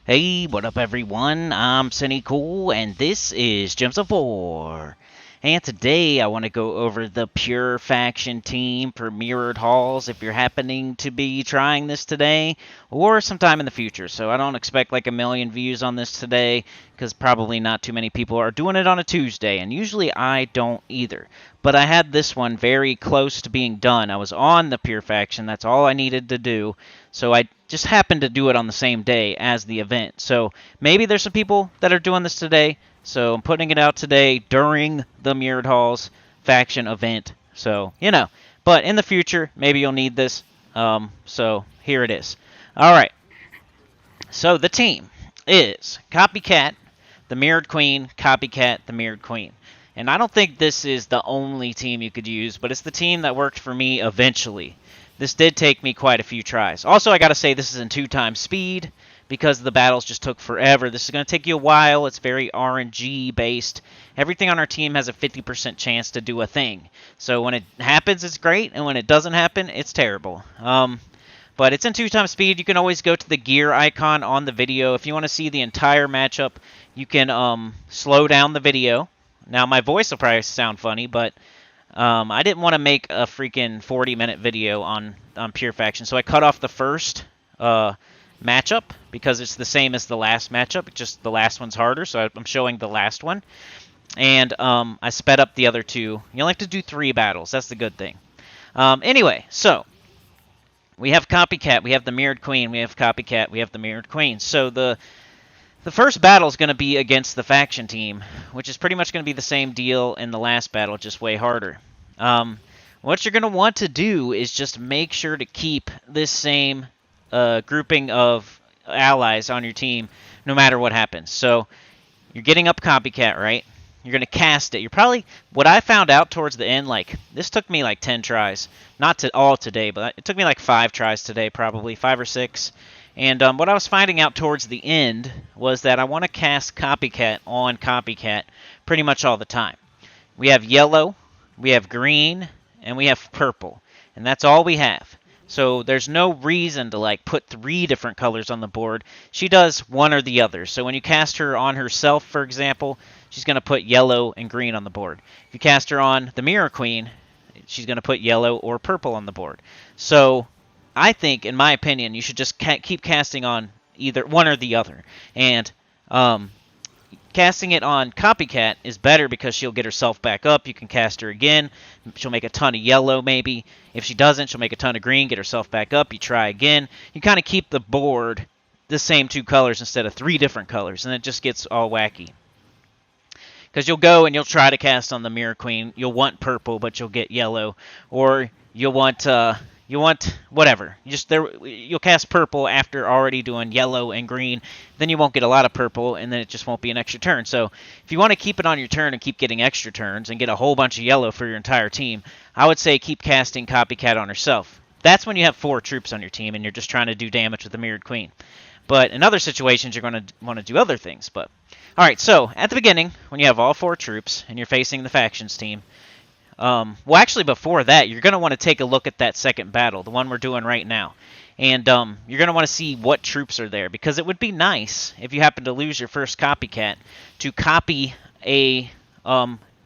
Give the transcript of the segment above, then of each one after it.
Hey, what up everyone? I'm Sinnycool, and this is Gems of War. And today I want to go over the Pure Faction team for Mirrored Halls if you're happening to be trying this today or sometime in the future. So I don't expect like a million views on this today because probably not too many people are doing it on a Tuesday, and usually I don't either. But I had this one very close to being done. I was on the Pure Faction, that's all I needed to do. So I just happened to do it on the same day as the event. So maybe there's some people that are doing this today. So I'm putting it out today during the Mirrored Halls faction event. So, you know. But in the future, maybe you'll need this. So here it is. Alright. So the team is Copycat, the Mirrored Queen, Copycat, the Mirrored Queen. And I don't think this is the only team you could use, but it's the team that worked for me eventually. This did take me quite a few tries. Also, I gotta say, this is in 2x speed because the battles just took forever. This is gonna take you a while. It's very RNG based. Everything on our team has a 50% chance to do a thing. So when it happens, it's great, and when it doesn't happen, it's terrible. But it's in 2x speed. You can always go to the gear icon on the video. If you want to see the entire matchup, you can slow down the video. Now, my voice will probably sound funny, but I didn't want to make a freaking 40-minute video on Pure Faction, so I cut off the first matchup because it's the same as the last matchup. Just the last one's harder, so I'm showing the last one. And I sped up the other two. You only have to do 3 battles. That's the good thing. Anyway, so we have Copycat, we have the Mirrored Queen, we have Copycat, we have the Mirrored Queen. So the first battle is going to be against the faction team, which is pretty much going to be the same deal in the last battle, just way harder. What you're going to want to do is just make sure to keep this same grouping of allies on your team no matter what happens. So you're getting up Copycat, right? You're going to cast it. You're probably, what I found out towards the end, like, this took me like 10 tries. Not to all today, but it took me like 5 tries today, probably, 5 or 6. And what I was finding out towards the end was that I want to cast Copycat on Copycat pretty much all the time. We have yellow, we have green, and we have purple. And that's all we have. So there's no reason to like put 3 different colors on the board. She does one or the other. So when you cast her on herself, for example, she's going to put yellow and green on the board. If you cast her on the Mirror Queen, she's going to put yellow or purple on the board. So I think, in my opinion, you should just keep casting on either one or the other. And casting it on Copycat is better because she'll get herself back up. You can cast her again. She'll make a ton of yellow, maybe. If she doesn't, she'll make a ton of green, get herself back up. You try again. You kind of keep the board the same 2 colors instead of 3 different colors, and it just gets all wacky. Because you'll go and you'll try to cast on the Mirror Queen. You'll want purple, but you'll get yellow. Or you'll want whatever. You'll cast purple after already doing yellow and green. Then you won't get a lot of purple, and then it just won't be an extra turn. So if you want to keep it on your turn and keep getting extra turns and get a whole bunch of yellow for your entire team, I would say keep casting Copycat on herself. That's when you have 4 troops on your team and you're just trying to do damage with the Mirrored Queen. But in other situations, you're going to want to do other things. But alright, so at the beginning, when you have all 4 troops and you're facing the factions team, well, actually, before that, you're going to want to take a look at that second battle, the one we're doing right now. And you're going to want to see what troops are there, because it would be nice, if you happen to lose your first Copycat, to copy a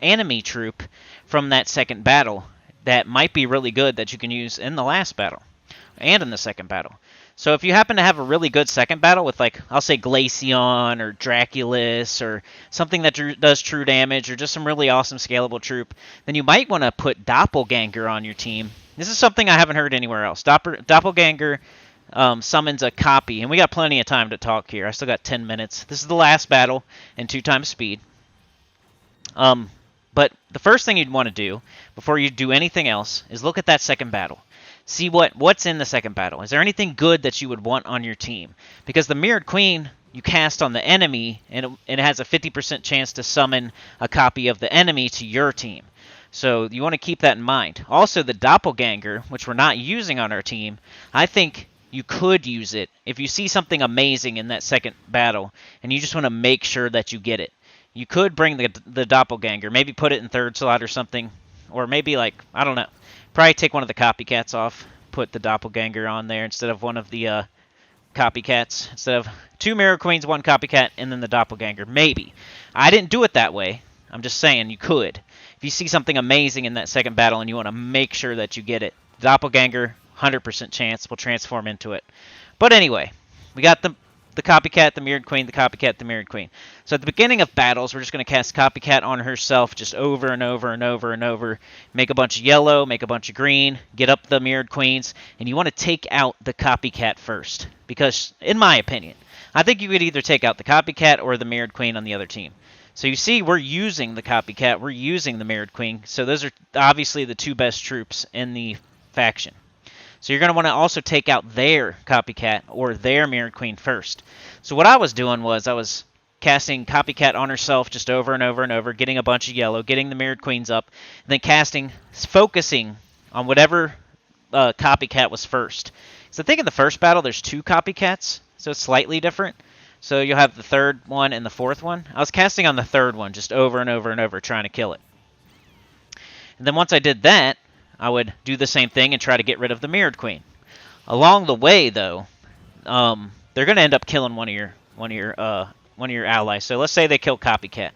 enemy troop from that second battle that might be really good that you can use in the last battle and in the second battle. So if you happen to have a really good second battle with, like, I'll say Glaceon or Draculus or something that does true damage or just some really awesome scalable troop, then you might want to put Doppelganger on your team. This is something I haven't heard anywhere else. Doppelganger summons a copy, and we got plenty of time to talk here. I still got 10 minutes. This is the last battle in 2x speed. But the first thing you'd want to do before you do anything else is look at that second battle. See what's in the second battle. Is there anything good that you would want on your team? Because the Mirrored Queen you cast on the enemy, and it has a 50% chance to summon a copy of the enemy to your team. So you want to keep that in mind. Also, the Doppelganger, which we're not using on our team, I think you could use it if you see something amazing in that second battle, and you just want to make sure that you get it. You could bring the Doppelganger, maybe put it in 3rd slot or something, or maybe, like, I don't know. Probably take one of the Copycats off, put the Doppelganger on there instead of one of the copycats instead of 2 mirror queens, 1 copycat, and then the doppelganger. Maybe. I didn't do it that way. I'm just saying you could. If you see something amazing in that second battle and you want to make sure that you get it, doppelganger, 100% chance will transform into it. But anyway, we got the copycat, the mirrored queen, the copycat, the mirrored queen. So at the beginning of battles, we're just going to cast copycat on herself just over and over and over and over. Make a bunch of yellow, make a bunch of green, get up the mirrored queens, and you want to take out the copycat first. Because, in my opinion, I think you could either take out the copycat or the mirrored queen on the other team. So you see, we're using the copycat, we're using the mirrored queen. So those are obviously the 2 best troops in the faction. So you're going to want to also take out their copycat or their mirrored queen first. So what I was doing was I was casting copycat on herself just over and over and over, getting a bunch of yellow, getting the mirrored queens up, and then casting, focusing on whatever copycat was first. So I think in the first battle there's 2 copycats, so it's slightly different. So you'll have the 3rd one and the 4th one. I was casting on the 3rd one just over and over and over, trying to kill it. And then once I did that, I would do the same thing and try to get rid of the mirrored queen. Along the way, though, they're going to end up killing one of your allies. So let's say they kill copycat.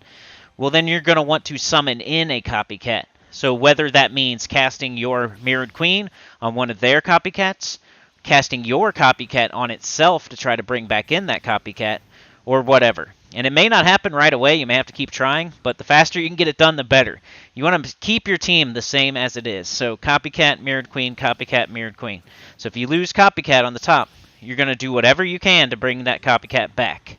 Well, then you're going to want to summon in a copycat. So whether that means casting your mirrored queen on one of their copycats, casting your copycat on itself to try to bring back in that copycat, or whatever. And it may not happen right away. You may have to keep trying, but the faster you can get it done, the better. You want to keep your team the same as it is. So copycat, mirrored queen, copycat, mirrored queen. So if you lose copycat on the top, you're going to do whatever you can to bring that copycat back.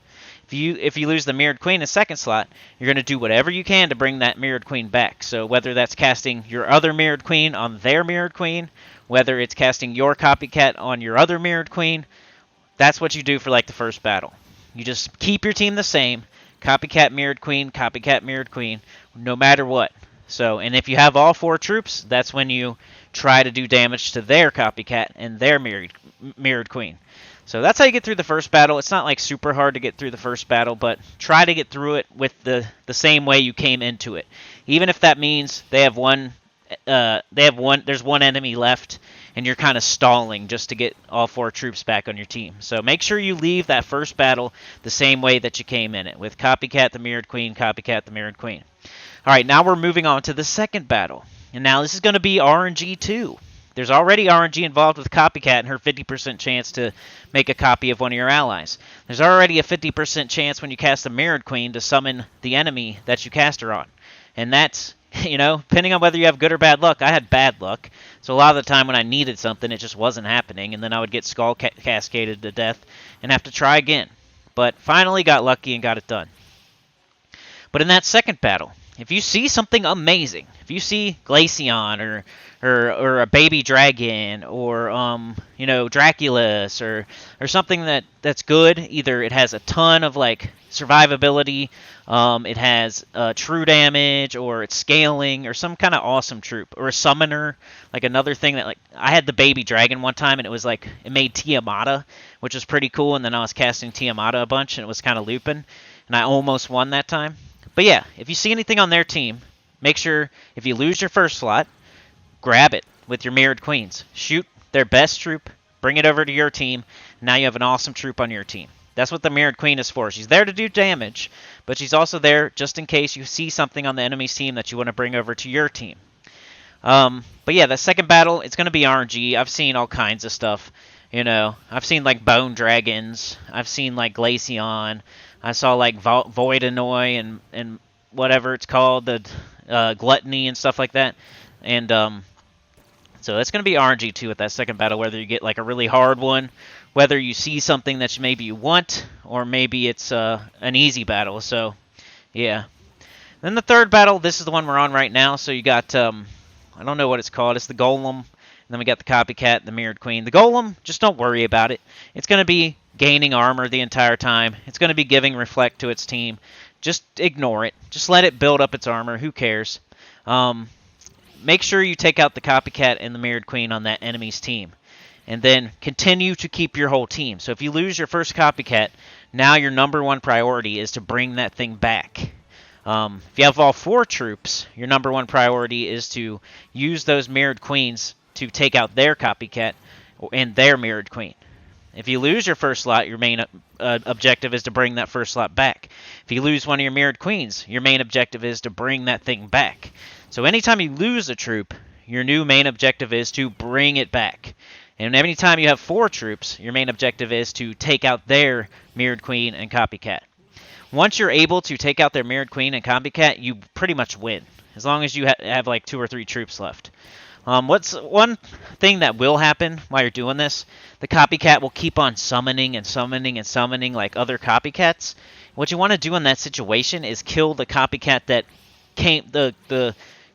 If you lose the mirrored queen in the second slot, you're going to do whatever you can to bring that mirrored queen back. So whether that's casting your other mirrored queen on their mirrored queen, whether it's casting your copycat on your other mirrored queen, that's what you do for like the first battle. You just keep your team the same, copycat, mirrored queen, no matter what. So, and if you have all 4 troops, that's when you try to do damage to their copycat and their mirrored queen. So that's how you get through the first battle. It's not like super hard to get through the first battle, but try to get through it with the same way you came into it. Even if that means there's one enemy left and you're kind of stalling just to get all 4 troops back on your team. So make sure you leave that first battle the same way that you came in it, with copycat, the mirrored queen, copycat, the mirrored queen. All right, now we're moving on to the second battle. And now this is going to be RNG2. There's already RNG involved with copycat and her 50% chance to make a copy of one of your allies. There's already a 50% chance when you cast a mirrored queen to summon the enemy that you cast her on. And that's, depending on whether you have good or bad luck. I had bad luck. So a lot of the time when I needed something, it just wasn't happening. And then I would get skull cascaded to death and have to try again. But finally got lucky and got it done. But in that second battle, if you see something amazing, if you see Glaceon or a baby dragon or Draculus or something that's good, either it has a ton of like survivability, it has true damage, or it's scaling, or some kind of awesome troop, or a summoner, like another thing that, like, I had the baby dragon one time and it was like it made Tiamata, which was pretty cool, and then I was casting Tiamata a bunch and it was kind of looping and I almost won that time. But yeah, if you see anything on their team, make sure if you lose your first slot, grab it with your mirrored queens. Shoot their best troop, bring it over to your team. Now you have an awesome troop on your team. That's what the mirrored queen is for. She's there to do damage, but she's also there just in case you see something on the enemy's team that you want to bring over to your team. But yeah, the second battle, it's going to be RNG. I've seen all kinds of stuff. I've seen like bone dragons. I've seen like Glaceon. I saw like Voidanoy and whatever it's called, the Gluttony and stuff like that. And so it's going to be RNG2 with that second battle, whether you get like a really hard one, whether you see something that maybe you want, or maybe it's an easy battle. So, yeah. Then the third battle, this is the one we're on right now. So you got, I don't know what it's called. It's the Golem. And then we got the Copycat, the Mirrored Queen. The Golem, just don't worry about it. It's going to be gaining armor the entire time. It's going to be giving Reflect to its team. Just ignore it. Just let it build up its armor. Who cares? Make sure you take out the Copycat and the Mirrored Queen on that enemy's team. And then continue to keep your whole team. So if you lose your first Copycat, now your number one priority is to bring that thing back. If you have all 4 troops, your number one priority is to use those Mirrored Queens to take out their Copycat and their Mirrored Queen. If you lose your first slot, your main objective is to bring that first slot back. If you lose one of your mirrored queens, your main objective is to bring that thing back. So anytime you lose a troop, your new main objective is to bring it back. And anytime you have 4 troops, your main objective is to take out their mirrored queen and copycat. Once you're able to take out their mirrored queen and copycat, you pretty much win, as long as you have like 2 or 3 troops left. What's one thing that will happen while you're doing this? The copycat will keep on summoning and summoning and summoning like other copycats. What you want to do in that situation is kill the copycat that came,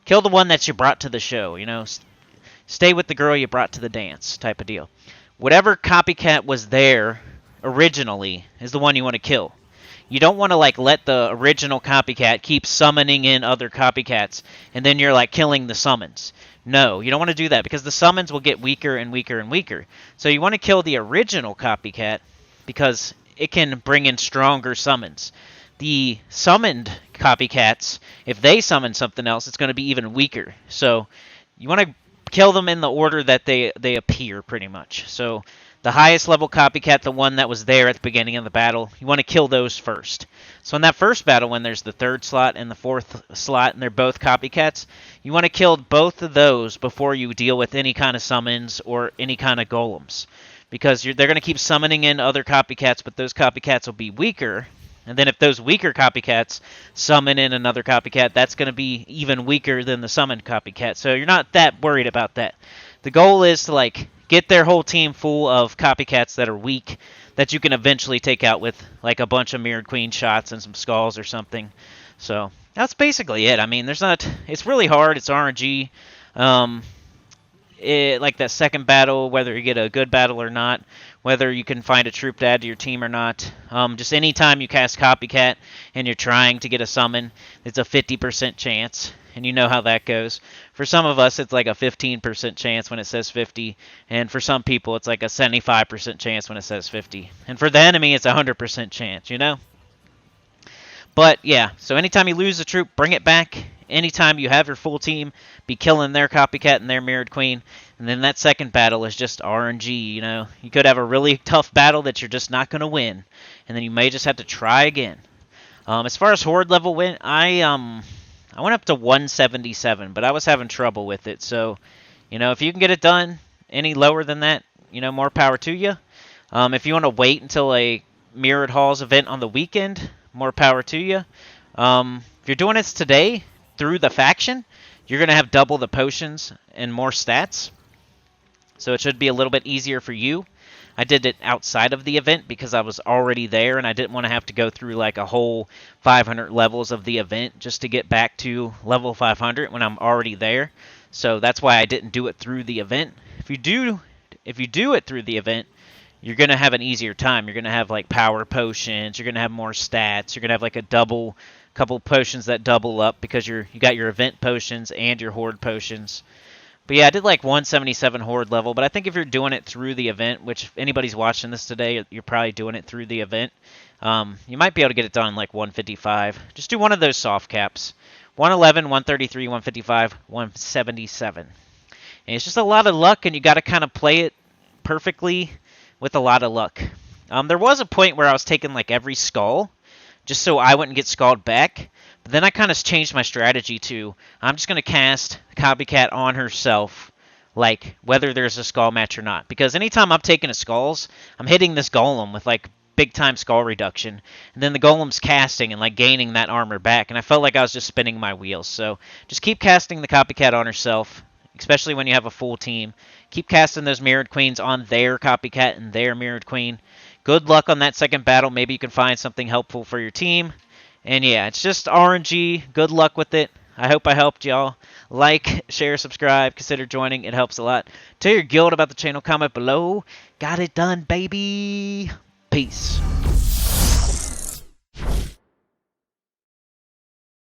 kill the one that you brought to the show, you know. Stay with the girl you brought to the dance type of deal. Whatever copycat was there originally is the one you want to kill. You don't want to like let the original copycat keep summoning in other copycats and then you're like killing the summons. No, you don't want to do that because the summons will get weaker and weaker and weaker. So you want to kill the original copycat because it can bring in stronger summons. The summoned copycats, if they summon something else, it's going to be even weaker. So you want to kill them in the order that they appear pretty much. So the highest level copycat, the one that was there at the beginning of the battle, you want to kill those first. So in that first battle, when there's the 3rd slot and the 4th slot, and they're both copycats, you want to kill both of those before you deal with any kind of summons or any kind of golems. Because they're going to keep summoning in other copycats, but those copycats will be weaker. And then if those weaker copycats summon in another copycat, that's going to be even weaker than the summoned copycat. So you're not that worried about that. The goal is to like get their whole team full of copycats that are weak that you can eventually take out with like a bunch of mirrored queen shots and some skulls or something. So that's basically it. I mean, it's really hard. It's RNG. Like that second battle, whether you get a good battle or not, whether you can find a troop to add to your team or not. Just anytime you cast copycat and you're trying to get a summon, it's a 50% chance. And you know how that goes. For some of us, it's like a 15% chance when it says 50. And for some people, it's like a 75% chance when it says 50. And for the enemy, it's a 100% chance, you know? But, yeah, so anytime you lose a troop, bring it back. Anytime you have your full team, be killing their copycat and their mirrored queen. And then that second battle is just RNG, you know? You could have a really tough battle that you're just not going to win. And then you may just have to try again. As far as horde level win, I went up to 177, but I was having trouble with it. So, you know, if you can get it done any lower than that, you know, more power to you. If you want to wait until a Mirrored Halls event on the weekend, more power to you. If you're doing this today through the faction, you're going to have double the potions and more stats. So it should be a little bit easier for you. I did it outside of the event because I was already there and I didn't want to have to go through like a whole 500 levels of the event just to get back to level 500 when I'm already there. So that's why I didn't do it through the event. If you do it through the event, you're going to have an easier time. You're going to have like power potions, you're going to have more stats, you're going to have like a couple potions that double up because you got your event potions and your horde potions. But yeah, I did like 177 horde level, but I think if you're doing it through the event, which if anybody's watching this today, you're probably doing it through the event, you might be able to get it done like 155. Just do one of those soft caps. 111, 133, 155, 177. And it's just a lot of luck, and you got to kind of play it perfectly with a lot of luck. There was a point where I was taking like every skull, just so I wouldn't get skulled back. But then I kind of changed my strategy to, I'm just going to cast Copycat on herself, like, whether there's a skull match or not. Because anytime I'm taking a skulls, I'm hitting this golem with, like, big-time skull reduction. And then the golem's casting and, like, gaining that armor back. And I felt like I was just spinning my wheels. So just keep casting the Copycat on herself, especially when you have a full team. Keep casting those Mirrored Queens on their Copycat and their Mirrored Queen. Good luck on that second battle. Maybe you can find something helpful for your team. And yeah, it's just RNG. Good luck with it. I hope I helped y'all. Like, share, subscribe, consider joining. It helps a lot. Tell your guild about the channel, comment below. Got it done, baby. Peace.